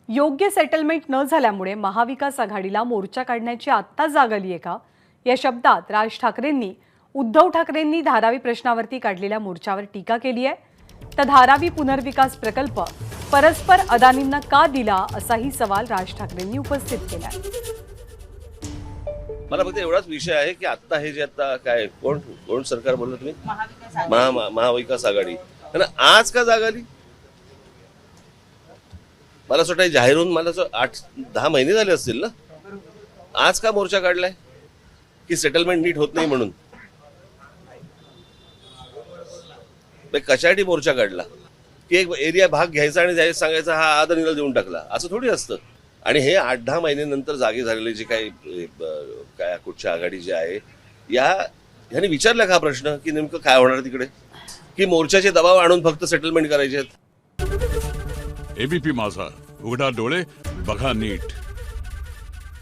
योग्य सेटलमेंट न झाल्यामुळे महाविकास आघाडीला मोर्चा काढण्याची आत्ता जाग आलीये का? या शब्दात राज ठाकरेंनी उद्धव ठाकरेंनी धारावी प्रश्नावरती काढलेल्या मोर्चावर टीका केली आहे. तर धारावी पुनर्विकास प्रकल्प परस्पर अदानींना का दिला असाही सवाल राज ठाकरेंनी उपस्थित केला आहे. मला फक्त एवढाच विषय आहे की आता हे जे आता काय कोण सरकार बोललं तुम्ही? महाविकास आघाडी. आणि आज का जाग आली? मला असं वाटतं जाहीर होऊन मला 8-10 महिने झाले असतील ना. आज का मोर्चा काढलाय? की सेटलमेंट नीट होत नाही म्हणून? कशासाठी मोर्चा काढला? की एक एरिया भाग घ्यायचा आणि सांगायचा हा अदानीला देऊन टाकला, असं थोडी असतं. आणि हे 8-10 महिन्यानंतर जागे झालेले जे काही काय कुठच्या आघाडी जे आहे ह्याने विचारला का प्रश्न की नेमकं काय होणार तिकडे? की मोर्चाचे दबाव आणून फक्त सेटलमेंट करायचे आहेत? एबीपी माझा, उघडा डोळे बघा नीट.